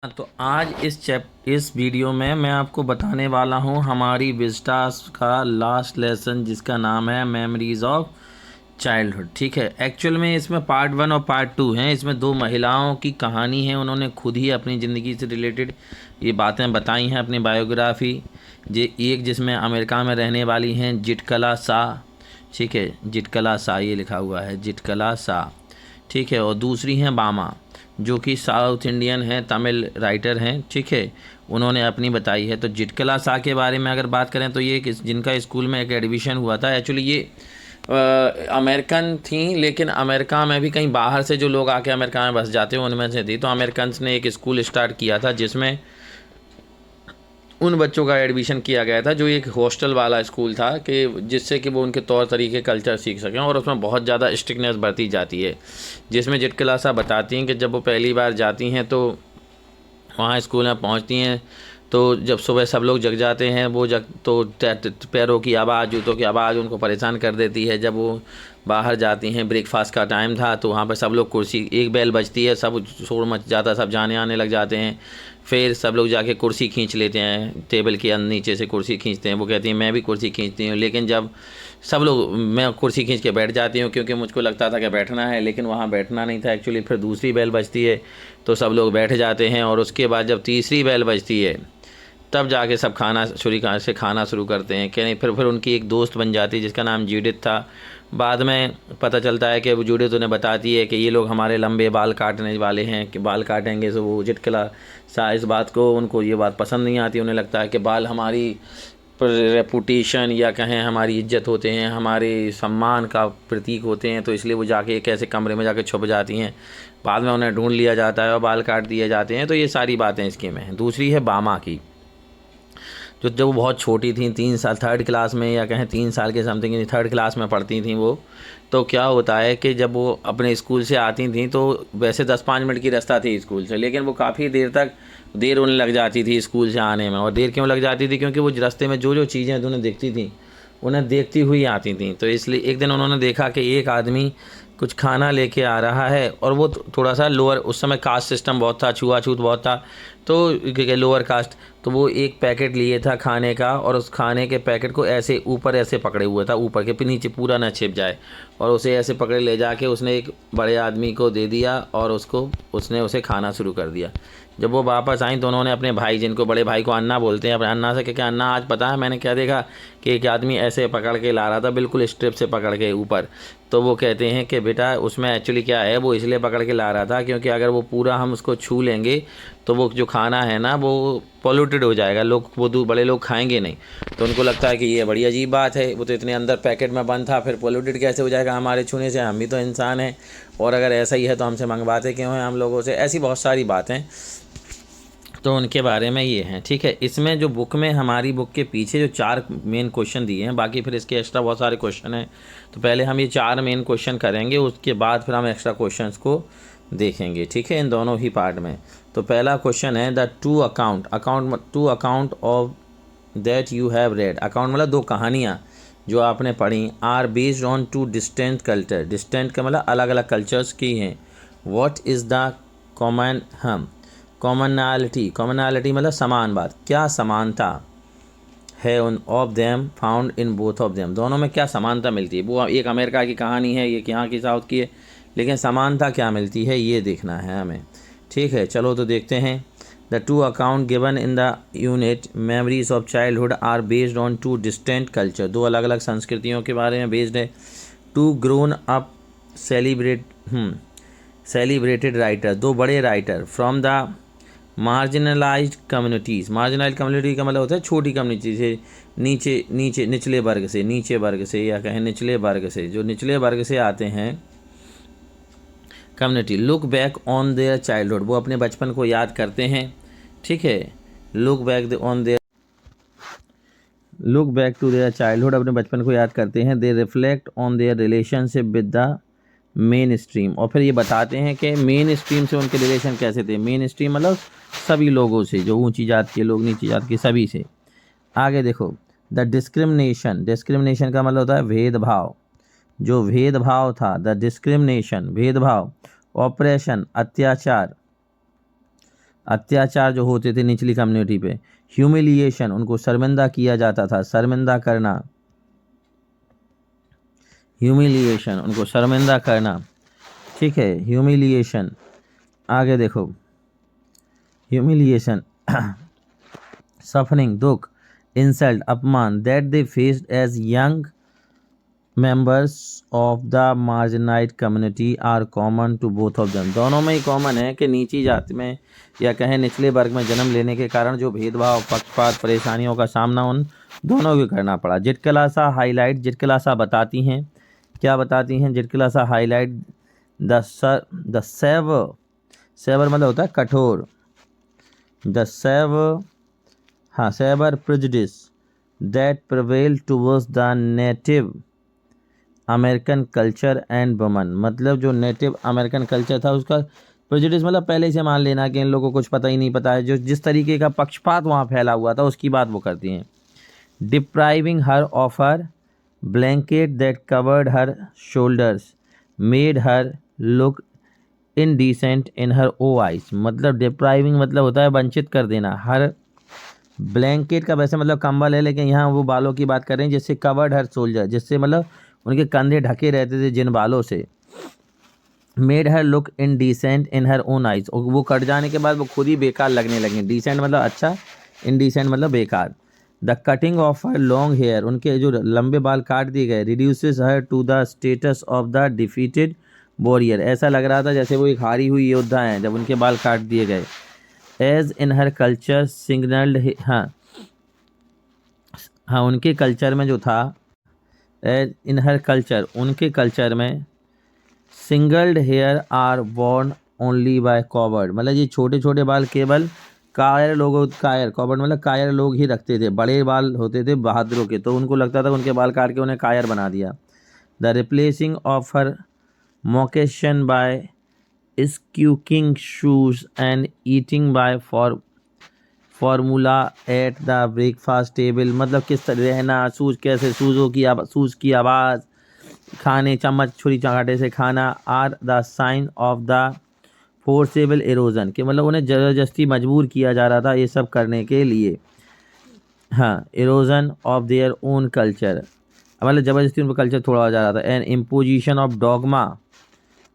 तो आज इस वीडियो में मैं आपको बताने वाला हूँ हमारी विस्टास का लास्ट लेसन जिसका नाम है मेमोरीज ऑफ चाइल्डहुड। ठीक है, एक्चुअल में इसमें पार्ट 1 और पार्ट 2 हैं। इसमें दो महिलाओं की कहानी है, उन्होंने खुद ही अपनी ज़िंदगी से रिलेटेड ये बातें बताई हैं, अपनी बायोग्राफी। एक जिसमें अमेरिका में रहने वाली हैं जिटकला शाह। ठीक है, जिटकला शाह ये लिखा हुआ है, जिटकला शाह। ठीक है, और दूसरी हैं बामा जो कि साउथ इंडियन हैं, तमिल राइटर हैं। ठीक है, उन्होंने अपनी बताई है। तो जिटकला शाह के बारे में अगर बात करें तो ये जिनका स्कूल में एक एडमिशन हुआ था, एक्चुअली ये अमेरिकन थी, लेकिन अमेरिका में भी कहीं बाहर से जो लोग आके अमेरिका में बस जाते हैं उनमें से थी। तो अमेरिकन ने एक स्कूल स्टार्ट किया था जिसमें उन बच्चों का एडमिशन किया गया था, जो एक हॉस्टल वाला स्कूल था, कि जिससे कि वो उनके तौर तरीके कल्चर सीख सकें। और उसमें बहुत ज़्यादा स्ट्रिक्टनेस बरती जाती है, जिसमें जिटकला साहब बताती हैं कि जब वो पहली बार जाती हैं तो वहाँ स्कूल में पहुँचती हैं तो जब सुबह सब लोग जग जाते हैं, वो जग तो पैरों की आवाज़, जूतों की आवाज़ उनको परेशान कर देती है। जब वो बाहर जाती हैं, ब्रेकफास्ट का टाइम था, तो वहाँ पर सब लोग कुर्सी, एक बेल बजती है, सब शोर मच जाता है, सब जाने आने लग जाते हैं। फिर सब लोग जाके कुर्सी खींच लेते हैं, टेबल के नीचे से कुर्सी खींचते हैं। वो कहती हैं मैं भी कुर्सी खींचती हूँ, लेकिन जब सब लोग, मैं कुर्सी खींच के बैठ जाती हूँ क्योंकि मुझको लगता था कि बैठना है, लेकिन वहाँ बैठना नहीं था एक्चुअली। फिर दूसरी बेल बजती है तो सब लोग बैठ जाते हैं, और उसके बाद जब तीसरी बेल बजती है तब जाके सब खाना शुरू करते हैं। कि नहीं, फिर उनकी एक दोस्त बन जाती है जिसका नाम जूडिथ था। बाद में पता चलता है कि वो जूडिथ उन्हें बताती है कि ये लोग हमारे लंबे बाल काटने वाले हैं, कि बाल काटेंगे। तो वो जिटकला सा इस बात को, उनको ये बात पसंद नहीं आती। उन्हें लगता है कि बाल हमारी रेपुटेशन या कहें हमारी इज्जत होते हैं, हमारे सम्मान का प्रतीक होते हैं, तो इसलिए वो जाके एक ऐसे कमरे में जाके छुप जाती हैं। बाद में उन्हें ढूंढ लिया जाता है और बाल काट दिए जाते हैं। तो ये सारी बातें इसकी में हैं। दूसरी है बामा की, जो जब वो बहुत छोटी थी, 3 साल, थर्ड क्लास में या कहें 3 साल के समथिंग, थर्ड क्लास में पढ़ती थी वो। तो क्या होता है कि जब वो अपने स्कूल से आती थी तो वैसे 10-5 मिनट की रास्ता थी स्कूल से, लेकिन वो काफ़ी देर होने लग जाती थी स्कूल से आने में। और देर क्यों लग जाती थी? क्योंकि वो रास्ते में जो जो चीज़ें उन्हें दिखती थी उन्हें देखती हुई आती थी। तो इसलिए एक दिन उन्होंने देखा कि एक आदमी कुछ खाना लेके आ रहा है, और वो थोड़ा सा लोअर, उस समय कास्ट सिस्टम बहुत था, छुआछूत बहुत था, तो लोअर कास्ट। तो वो एक पैकेट लिए था खाने का, और उस खाने के पैकेट को ऐसे ऊपर ऐसे पकड़े हुआ था, ऊपर के नीचे पूरा ना छिप जाए, और उसे ऐसे पकड़े ले जाके उसने एक बड़े आदमी को दे दिया, और उसने उसे खाना शुरू कर दिया। जब वो वापस आई तो उन्होंने अपने भाई, जिनको बड़े भाई को अन्ना बोलते हैं, अपने अन्ना से क्या, अन्ना आज पता है मैंने क्या देखा, कि एक आदमी ऐसे पकड़ के ला रहा था, बिल्कुल स्ट्रिप से पकड़ के ऊपर। तो वो कहते हैं कि बेटा उसमें एक्चुअली क्या है, वो इसलिए पकड़ के ला रहा था क्योंकि अगर वो पूरा हम उसको छू लेंगे तो वो जो खाना है ना वो पॉल्यूटेड हो जाएगा, लोग वो बड़े लोग खाएंगे नहीं। तो उनको लगता है कि ये बड़ी अजीब बात है, वो तो इतने अंदर पैकेट में बंद था, फिर पॉल्यूटेड कैसे हो जाएगा हमारे छूने से? हम भी तो इंसान हैं, और अगर ऐसा ही है तो हमसे मंगवाते क्यों हैं हम लोगों से? ऐसी बहुत सारी बातें तो उनके बारे में ये हैं। ठीक है, इसमें जो बुक में, हमारी बुक के पीछे जो 4 मेन क्वेश्चन दिए हैं, बाकी फिर इसके एक्स्ट्रा बहुत सारे क्वेश्चन हैं। तो पहले हम ये 4 मेन क्वेश्चन करेंगे, उसके बाद फिर हम एक्स्ट्रा क्वेश्चंस को देखेंगे। ठीक है, इन दोनों ही पार्ट में। तो पहला क्वेश्चन है the two account of that you have read. Account मतलब 2 कहानियाँ जो आपने पढ़ी, are based on 2 distant culture. Distant का मतलब अलग अलग कल्चर्स की हैं। What is the common commonality मतलब समान बात, क्या समानता है उन of them found in both of them, दोनों में क्या समानता मिलती है? वो एक अमेरिका की कहानी है, एक यहाँ की साउथ की है, लेकिन समानता क्या मिलती है ये देखना है हमें। ठीक है, चलो तो देखते हैं। The two account given in the unit memories of childhood are based on 2 distant culture. 2 अलग अलग संस्कृतियों के बारे में बेस्ड है। 2 ग्रोन अप सेलिब्रेटेड राइटर, 2 बड़े writer from the marginalised communities. Marginalised community का मतलब होता है छोटी कम्युनिटी से, निचले वर्ग से या कहें निचले वर्ग से, जो निचले वर्ग से आते हैं community. Look back on their childhood, वो अपने बचपन को याद करते हैं। ठीक है, look back to their childhood, अपने बचपन को याद करते हैं। They reflect on their relationship with the main stream, और फिर ये बताते हैं कि मेन स्ट्रीम से उनके रिलेशन कैसे थे। मेन स्ट्रीम मतलब सभी लोगों से, जो ऊंची जात के लोग, नीची जात के, सभी से। आगे देखो, द डिस्क्रिमिनेशन का मतलब होता है भेदभाव, जो भेदभाव था, द डिस्क्रिमिनेशन भेदभाव, ऑपरेशन अत्याचार, अत्याचार जो होते थे निचली कम्युनिटी पे। ह्यूमिलिएशन, उनको शर्मिंदा किया जाता था, शर्मिंदा करना, ह्यूमिलिएशन, उनको शर्मिंदा करना, ठीक है, ह्यूमिलिएशन। आगे देखो, ह्यूमिलिएशन, सफरिंग, दुख, इंसल्ट, अपमान, that they faced as young members of the marginalized community are common to both of them। दोनों में ही कॉमन है कि नीची जाति में या कहें निचले वर्ग में जन्म लेने के कारण जो भेदभाव, पक्षपात, परेशानियों का सामना उन दोनों को करना पड़ा। जिटकलासा हाईलाइट, जिटकलासा बताती हैं, क्या बताती हैं? Zitkala Sa highlight the severe, severe मतलब होता है कठोर, द सेवर, हाँ, severe prejudice that prevail towards the native American culture and woman. मतलब जो नेटिव अमेरिकन कल्चर था उसका प्रेजुडिस मतलब पहले से मान लेना कि इन लोगों को कुछ पता ही नहीं पता है, जो जिस तरीके का पक्षपात वहाँ फैला हुआ था उसकी बात वो करती हैं। Depriving her of her blanket that covered her shoulders made her look indecent in her own eyes. मतलब डिप्राइविंग मतलब होता है वंचित कर देना। हर ब्लैंकेट का वैसे मतलब कंबल है, लेकिन यहाँ वो बालों की बात कर रहे हैं, जिससे कवर्ड हर शोल्डर, जिससे मतलब उनके कंधे ढके रहते थे जिन बालों से। Made her look indecent in her own eyes, और वो कट जाने के बाद वो खुद ही बेकार लगने लगे। डिसेंट मतलब अच्छा, इनडिसेंट मतलब बेकार। The cutting of her long hair, उनके जो लंबे बाल काट दिए गए। Reduces her to the status of the defeated warrior, ऐसा लग रहा था जैसे वो एक हारी हुई योद्धा हैं जब उनके बाल काट दिए गए। As in her culture signalled, हाँ उनके कल्चर में जो था, एज इन हर कल्चर, उनके कल्चर में singled hair are worn only by coward, मतलब ये छोटे छोटे बाल केवल कायर लोग, कायर कॉवर्ड मतलब कायर लोग ही रखते थे। बड़े बाल होते थे बहादुरों के, तो उनको लगता था उनके बाल काट के उन्हें कायर बना दिया। The replacing of her moccasins by squeaking shoes and eating by formula at the breakfast table, मतलब किस तरह रहना, सूज कैसे, सूज की आवाज़, खाने चम्मच छुरी चाटे से खाना। Are the sign of the forcible erosion, कि मतलब उन्हें ज़बरदस्ती मजबूर किया जा रहा था ये सब करने के लिए। हाँ, halogen of their own culture, मतलब ज़बरदस्ती उन पर कल्चर थोड़ा जा रहा था। एन इम्पोजिशन ऑफ डॉगमा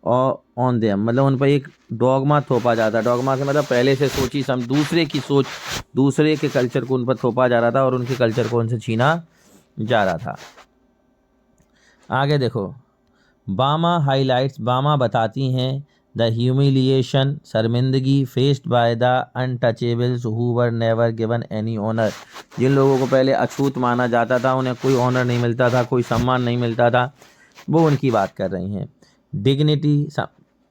और ऑन देम, मतलब उन पर एक डॉगमा थोपा जाता है। डॉगमा से मतलब पहले से सोची दूसरे की सोच, दूसरे के कल्चर को उन पर थोपा जा रहा था और उनके कल्चर को उनसे छीना जा रहा था। आगे देखो, बामा हाईलाइट्स, बामा बताती हैं द ह्यूमिलिएशन, शर्मिंदगी, faced by the untouchables who were never given any honour, जिन लोगों को पहले अछूत माना जाता था, उन्हें कोई ऑनर नहीं मिलता था, कोई सम्मान नहीं मिलता था, वो उनकी बात कर रही हैं। डिग्निटी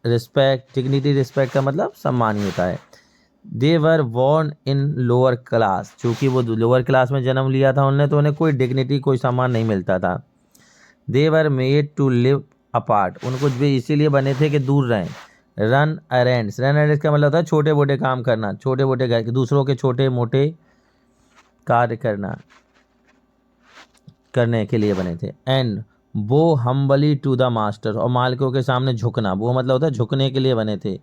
रिस्पेक्ट, डिग्निटी रिस्पेक्ट का मतलब सम्मान ही होता है। They were born in lower class, चूँकि वो लोअर क्लास में जन्म लिया था उन्होंने, तो उन्हें कोई डिग्निटी, कोई सम्मान नहीं मिलता था। They were made to live apart, उनको भी इसीलिए बने थे कि दूर रहें। रन अरेंड्स, रन अरेंड्स का मतलब होता है छोटे मोटे काम करना, छोटे मोटे घर, दूसरों के छोटे मोटे कार्य करने के लिए बने थे। एंड वो हम्बली टू द मास्टर, और मालिकों के सामने झुकना, वो मतलब होता है झुकने के लिए बने थे।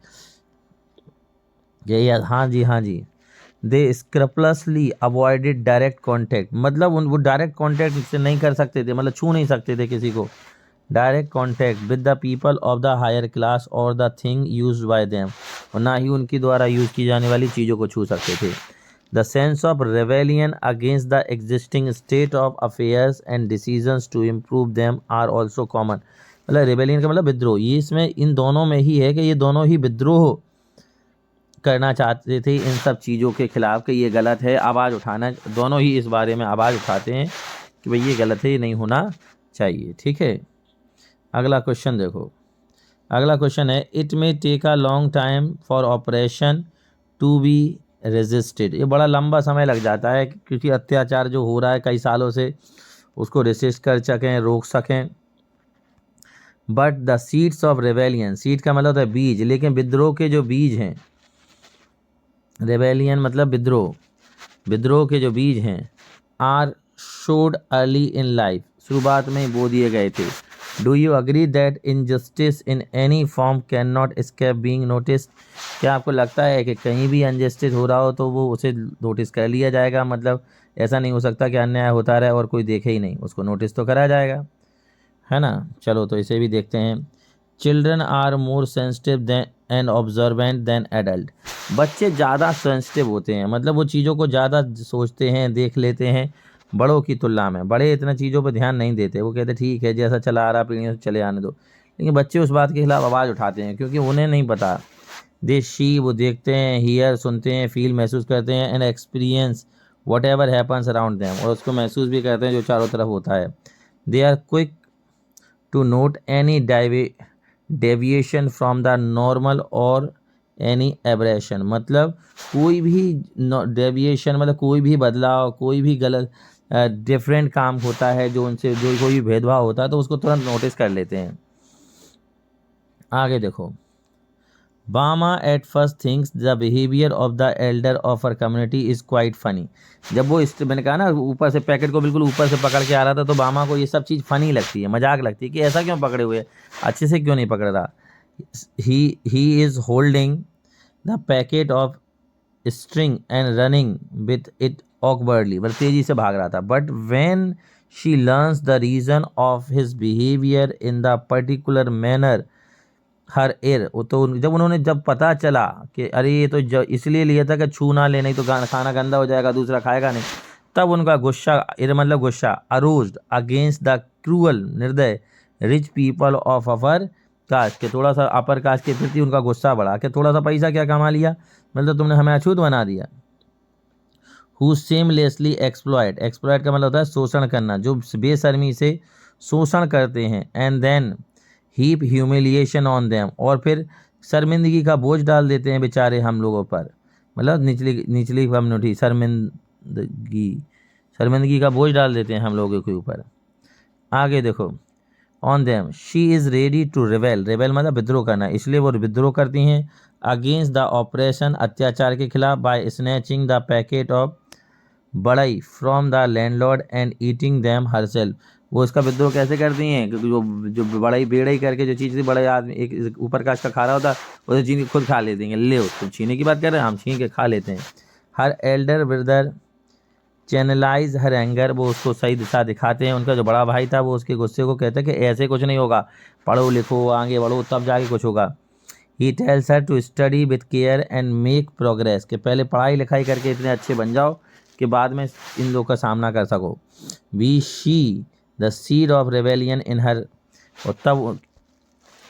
यही, हाँ जी। दे स्क्रपलसली अवॉइडेड डायरेक्ट कॉन्टैक्ट, मतलब वो डायरेक्ट कॉन्टैक्ट से नहीं कर सकते थे, मतलब छू नहीं सकते थे किसी को। Direct contact with the people of the higher class और the thing used by them, और ना ही उनकी द्वारा यूज़ की जाने वाली चीज़ों को छू सकते थे। The sense of rebellion against the existing state of affairs and decisions to improve them are also common, मतलब रेवेलियन का मतलब विद्रोह, ये इसमें इन दोनों में ही है कि ये दोनों ही विद्रोह करना चाहते थे इन सब चीज़ों के खिलाफ कि ये गलत है, आवाज़ उठाना, दोनों ही इस बारे में आवाज़ उठाते हैं कि भाई ये गलत है, ये नहीं होना चाहिए। ठीक है, अगला क्वेश्चन देखो, अगला क्वेश्चन है, it may take a long time for operation to be resisted, ये बड़ा लंबा समय लग जाता है क्योंकि अत्याचार जो हो रहा है कई सालों से, उसको रेसिस्ट कर सकें, रोक सकें। But the seeds of rebellion, seed का मतलब होता है बीज, लेकिन विद्रोह के जो बीज हैं, रेवेलियन मतलब विद्रोह, विद्रोह के जो बीज हैं, are sowed early in life, शुरुआत में बो दिए गए थे। Do you agree that injustice in any form can not escape being notice, क्या आपको लगता है कि कहीं भी अनजस्टिस हो रहा हो तो वो उसे नोटिस कर लिया जाएगा? मतलब ऐसा नहीं हो सकता कि अन्याय होता रहे और कोई देखे ही नहीं, उसको नोटिस तो करा जाएगा, है ना। चलो तो इसे भी देखते हैं। Children are more sensitive than and observant than adult. बच्चे ज़्यादा सेंसिटिव होते हैं, मतलब वो चीज़ों को ज़्यादा सोचते हैं, देख लेते हैं बड़ों की तुलना में। बड़े इतना चीज़ों पर ध्यान नहीं देते, वो कहते ठीक है जैसा चला आ रहा पीढ़ियों से चले आने दो। लेकिन बच्चे उस बात के खिलाफ आवाज़ उठाते हैं क्योंकि उन्हें नहीं पता। दे शी वो देखते हैं, हियर सुनते हैं, फील महसूस करते हैं, and experience what ever happens around them, और उसको महसूस भी करते हैं जो चारों तरफ होता है। They are quick to note any deviation from the normal और एनी एब्रेशन, मतलब कोई भी डेविएशन, मतलब कोई भी बदलाव, कोई भी गलत डिफरेंट काम होता है जो उनसे, जो कोई भी भेदभाव होता है तो उसको तुरंत नोटिस कर लेते हैं। आगे देखो। Bama at first thinks the behaviour of the elder of our community is quite funny. जब वो मैंने कहा ना ऊपर से पैकेट को बिल्कुल ऊपर से पकड़ के आ रहा था तो बामा को ये सब चीज़ फनी लगती है, मजाक लगती है कि ऐसा क्यों पकड़े हुए, अच्छे से क्यों नहीं पकड़ रहा। He is holding the packet of string and running with it awkwardly, मतलब तेजी से भाग रहा था। But when she learns the reason of his behaviour in the particular manner her uh, तो जब पता चला कि अरे ये तो इसलिए लिया था कि छू ना ले, नहीं तो खाना गंदा हो जाएगा, दूसरा खाएगा नहीं, तब उनका गुस्सा, मतलब गुस्सा अरोज्ड अगेंस्ट द क्रूअल निर्दय rich people of upper caste के, थोड़ा सा अपर कास्ट के प्रति उनका गुस्सा बढ़ा कि थोड़ा सा पैसा क्या कमा लिया, मतलब तुमने हमें अछूत बना दिया। हु सेमलेसली एक्सप्लॉयट, एक्सप्लॉयट का मतलब होता है शोषण करना, जो बेशर्मी से शोषण करते हैं। And then heap humiliation on them, और फिर शर्मिंदगी का बोझ डाल देते हैं बेचारे हम लोगों पर, मतलब निचली कम्युनिटी, शर्मिंदगी का बोझ डाल देते हैं हम लोगों के ऊपर। आगे देखो। On them she is ready to रिवेल, रिवेल मतलब विद्रोह करना, इसलिए वो विद्रोह करती हैं अगेंस्ट द ऑपरेशन, अत्याचार के खिलाफ, by snatching the packet of vadai from the landlord and eating them herself. वो इसका विद्रोह कैसे करती हैं, क्योंकि जो बड़ाई बेड़ाई करके जो चीज़ थी, बड़े आदमी एक ऊपर कास्ट का खा रहा होता उसे छीन के खुद खा लेते हैं, ले तुम छीने की बात कर रहे हैं, हम छीन के खा लेते हैं। हर एल्डर ब्रदर चैनलाइज हर एंगर, वो उसको सही दिशा दिखाते हैं। उनका जो बड़ा भाई था वो उसके गुस्से को कहता है कि ऐसे कुछ नहीं होगा, पढ़ो लिखो आगे बढ़ो तब जाके कुछ होगा। He tells her to study with care and make progress, के पहले पढ़ाई लिखाई करके इतने अच्छे बन जाओ कि बाद में इन लोगों का सामना कर सको। We see the seed of rebellion in her, और तब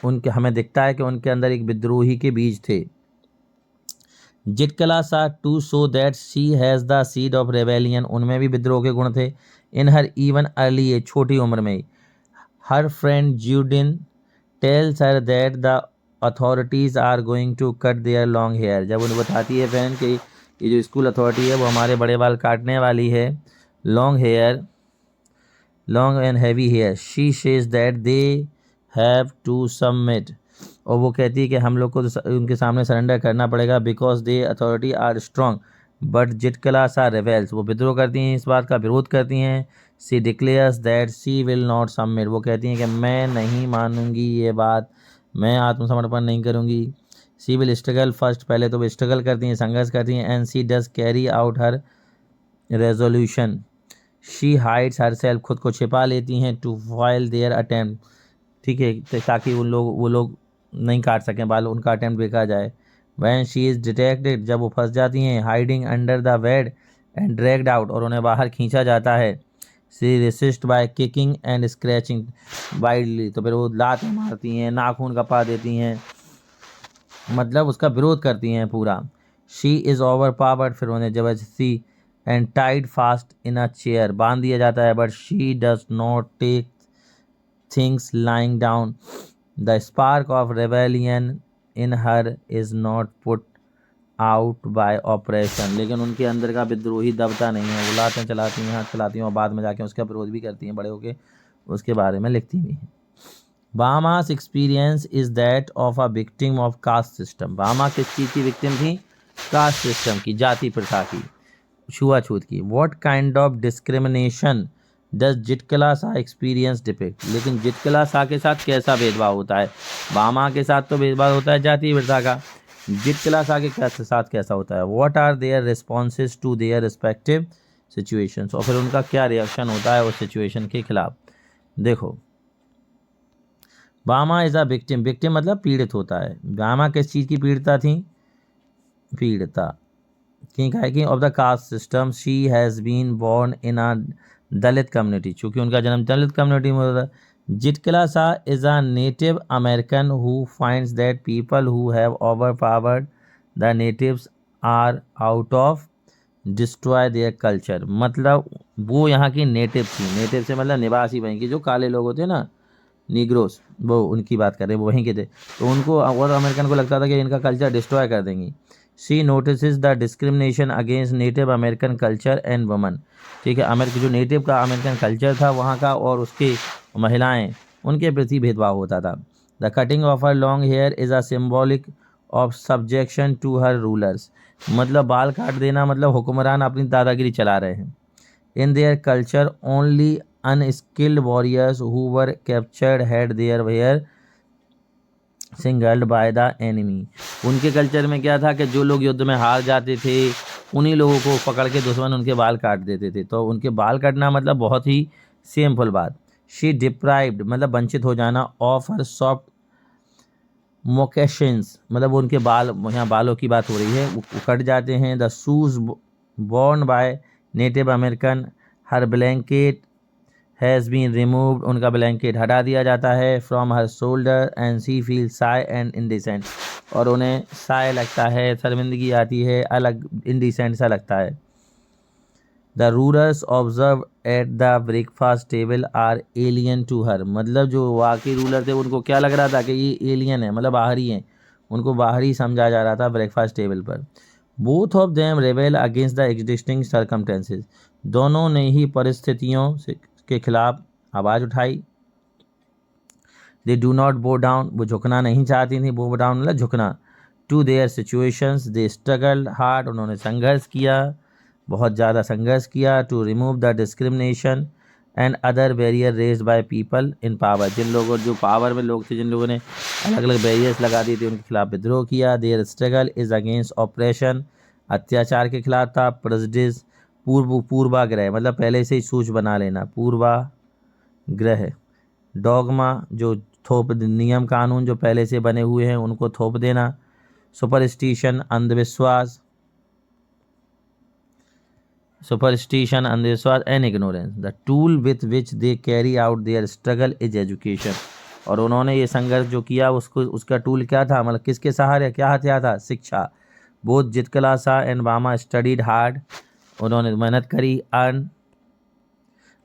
उनके हमें दिखता है कि उनके अंदर एक विद्रोही के बीज थे। Zitkala Sa too so that she has the seed of rebellion, उनमें भी विद्रोह के गुण थे। In her even early age, छोटी उम्र में ही। Her friend Judewin tells her that the authorities are going to cut their long hair, जब उन्हें बताती है फ्रेंड कि ये जो स्कूल अथॉरिटी है वो हमारे बड़े बाल काटने वाली है, long hair, long and heavy hair. She says that they have to submit, और वो कहती है कि हम लोग को तो उनके सामने सरेंडर करना पड़ेगा, because they authority are strong but Zitkala Sa are rebels, वो विद्रोह करती हैं, इस बात का विरोध करती हैं। She declares that she will not submit, वो कहती हैं कि मैं नहीं मानूंगी ये बात, मैं आत्मसमर्पण नहीं करूंगी। सी विल स्ट्रगल फर्स्ट, पहले तो वो स्ट्रगल करती हैं, संघर्ष करती हैं। And she does carry out her resolution, she hides her self, खुद को छिपा लेती हैं। टू फॉइल देयर अटेम्प्ट, ठीक है, ताकि वो लोग नहीं काट सकें बाल, उनका अटेम्प्ट देखा जाए। वैन शी इज़ डिटेक्टेड, जब वो फंस जाती हैं। Hiding under the bed and dragged out, और उन्हें बाहर खींचा जाता है। She resist by kicking and scratching wildly, तो फिर वो लात मारती हैं, नाखून कपा देती हैं, मतलब उसका विरोध करती हैं पूरा। शी इज़ ओवर पावर्ड, फिर उन्हें जबरदस्ती and tied fast in a chair, बांध दिया जाता है। But she does not take things lying down, the spark of rebellion in her is not put out by operation, लेकिन उनके अंदर का विद्रोही दबता नहीं है, वो लातें चलाती हैं, हाथ चलाती हैं, और बाद में जाके उसका विरोध भी करती हैं, बड़े होके उसके बारे में लिखती भी हैं। Bahamas experience is that of a victim of caste system, बामा किस चीज़ की विक्टिम थी, कास्ट सिस्टम की, जाति प्रथा की, छुआछूत की। What kind of discrimination does Zitkala Sa experience depict, लेकिन जिटकला सा के साथ कैसा भेदभाव होता है, बामा के साथ तो भेदभाव होता है जाति प्रथा का, जिट क्लास आगे क्या साथ कैसा होता है, what are their responses to their respective situations, और फिर उनका क्या रिएक्शन होता है उस सिचुएशन के खिलाफ। देखो, बामा इज अ विक्टिम, विक्टिम मतलब पीड़ित होता है। बामा किस चीज़ की पीड़िता थी, पीड़िता ठीक है कि of the caste system, she has been born in a Dalit community, चूँकि उनका जन्म दलित कम्युनिटी में होता है। Zitkala Sa is a native American who finds that people who have over powered the natives are out of destroy their culture, मतलब वो यहाँ की नेटिव थी, नेटिव से मतलब निवासी वहीं के जो काले लोग होते हैं ना, निग्रोस, वो उनकी बात कर रहे हैं, वो वहीं के थे, तो उनको और अमेरिकन को लगता था कि इनका कल्चर डिस्ट्रॉय कर देंगी। She notice the discrimination against native American culture and woman, ठीक है, अमेरिका जो नेटिव का अमेरिकन कल्चर था वहाँ का और उसके महिलाएं, उनके प्रति भेदभाव होता था। The cutting of her long hair is a symbolic of subjection to her rulers, मतलब बाल काट देना मतलब हुक्मरान अपनी दादागिरी चला रहे हैं। In their culture, only unskilled warriors who were captured had their hair singled by the enemy. उनके कल्चर में क्या था कि जो लोग युद्ध में हार जाते थे उन्हीं लोगों को पकड़ के दुश्मन उनके बाल काट देते थे, तो उनके बाल काटना मतलब बहुत ही सेमफुल बात। शी डिप्राइव्ड मतलब वंचित हो जाना, ऑफ हर सॉफ्ट मोकेशंस मतलब उनके बाल, यहाँ बालों की बात हो रही है, वो कट जाते हैं। The shoes born by native American, her blanket has been removed, उनका ब्लैंकेट हटा दिया जाता है, from her shoulder and she feel shy and indecent, और उन्हें साय लगता है, शर्मिंदगी आती है, अलग इंडिसेंट सा लगता है। The rulers observe at the breakfast table are alien to her, मतलब जो वाकई रूलर थे उनको क्या लग रहा था कि ये एलियन है, मतलब बाहरी हैं, उनको बाहरी समझा जा रहा था ब्रेकफास्ट टेबल पर। Both of them rebel against the existing circumstances, दोनों ने ही परिस्थितियों के खिलाफ आवाज़ उठाई। They do not bow down, वो झुकना नहीं चाहती थी, बो डाउन मतलब झुकना। To their situations they struggled hard, उन्होंने संघर्ष किया, बहुत ज़्यादा संघर्ष किया। To remove the discrimination and other barrier raised by people in power, जिन लोगों जो पावर में लोग थे, जिन लोगों ने अलग अलग बैरियर्स लगा दी थी, उनके खिलाफ विद्रोह किया। Their struggle is against operation, अत्याचार के खिलाफ था। प्रेजुडिस पूर्वाग्रह मतलब पहले से ही सोच बना लेना, पूर्वाग्रह। डॉगमा जो थोप नियम कानून जो पहले से बने हुए हैं उनको थोप देना। सुपरस्टिशन अंधविश्वास, सुपरस्टिशन अंधविश्वास and ignorance. The tool with which they carry out their struggle is education, और उन्होंने ये संघर्ष जो किया उसको उसका टूल क्या था, मतलब किसके सहारे क्या हथियार था, शिक्षा। बोथ जितकलासा एंड बामा स्टडीड हार्ड, उन्होंने मेहनत करी। अर्न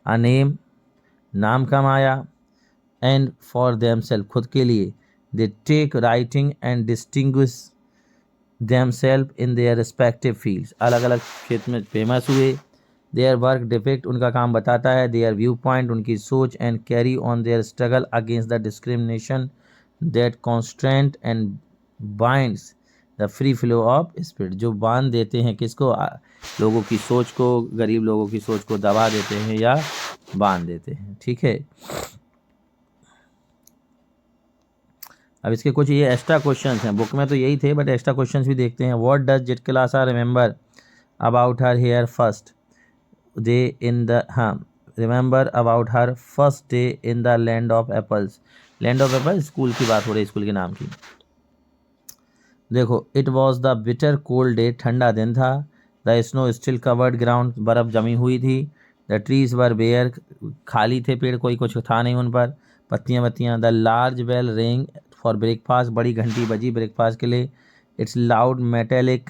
अ नेम, नाम कमाया। एंड फॉर देमसेल्फ, खुद के लिए। They take writing and distinguish themselves in their respective fields, अलग अलग क्षेत्र में फेमस हुए। देयर वर्क डिपिक्ट, उनका काम बताता है। देयर व्यू पॉइंट, उनकी सोच। And carry on their struggle against the discrimination that constraint and binds the free flow of spirit, जो बांध देते हैं किसको, लोगों की सोच को, गरीब लोगों की सोच को दबा देते हैं या बांध देते हैं, ठीक है। अब इसके कुछ ये एक्स्ट्रा क्वेश्चंस हैं, बुक में तो यही थे बट एक्स्ट्रा क्वेश्चंस भी देखते हैं। What does Zitkala Sa remember about her hair first day in the, हाँ, remember about her first day in the land of apples. Land of apples school की बात हो रही है, स्कूल के नाम की। देखो, it was the bitter cold day, ठंडा दिन था। The snow still covered ground, बर्फ़ जमी हुई थी। द ट्रीज वर बेयर, खाली थे पेड़, कोई कुछ था नहीं उन पर, पत्तियाँ वत्तियाँ। The large bell ring for breakfast, बड़ी घंटी बजी ब्रेकफास्ट के लिए। Its loud metallic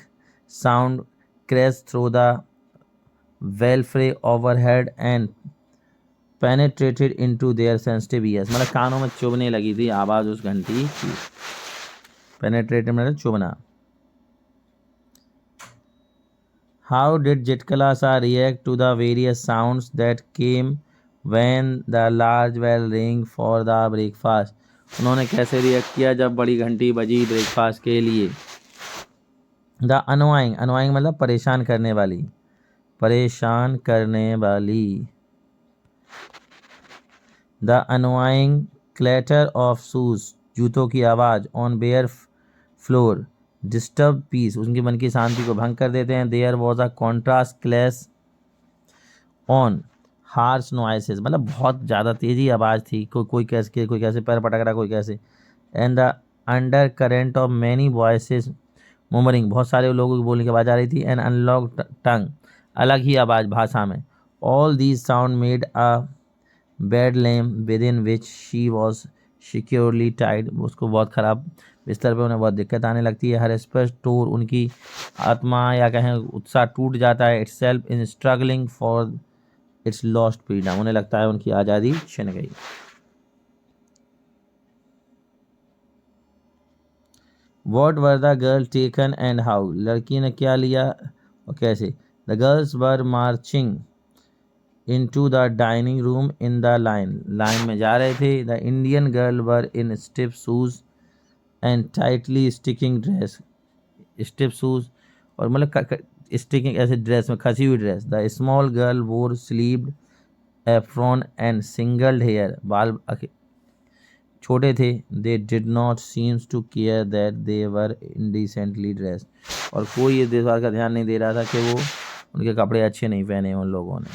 sound crash through the belfry overhead and penetrated into their sensitive ears, मतलब कानों में चुभने लगी थी आवाज़ उस घंटी की। पेनेट्रेटेड मतलब चुभना। How did Jitkalasa react to the various sounds that came when the large bell rang for the breakfast? उन्होंने कैसे रिएक्ट किया जब बड़ी घंटी बजी ब्रेकफास्ट के लिए। द अनोइंग, अनोइंग मतलब परेशान करने वाली, परेशान करने वाली। The annoying clatter of shoes, जूतों की आवाज़। On bare floor, disturb peace, उनके मन की शांति को भंग कर देते हैं। There was a contrast clash on harsh noises, मतलब बहुत ज़्यादा तेज़ी आवाज़ थी, कोई कैसे पैर पटक रहा, कोई कैसे। And the undercurrent of many voices murmuring, बहुत सारे लोगों की बोलने की आवाज़ आ रही थी। एंड अनलॉक टंग, अलग ही आवाज़ भाषा में। All these sound made a bedlam within which she was securely tied, उसको बहुत ख़राब बिस्तर पे उन्हें बहुत दिक्कत आने लगती है। हर स्पष्ट टूर, उनकी आत्मा या कहें उत्साह टूट जाता है। Itself in struggling for its lost freedom, उन्हें लगता है उनकी आज़ादी छिन गई। What were the girl taken and how, लड़की ने क्या लिया और कैसे। The girls were marching into the dining room in the line में जा रहे थे। The Indian girl were in stiff shoes and tightly sticking dress, stiff shoes और मतलब स्टिकिंग ऐसे ड्रेस में खसी हुई dress. The small girl wore sleeved apron and shingled hair, बाल छोटे थे। They did not seems to care that they were indecently dressed, और कोई इस बात का ध्यान नहीं दे रहा था कि वो उनके कपड़े अच्छे नहीं पहने उन लोगों ने।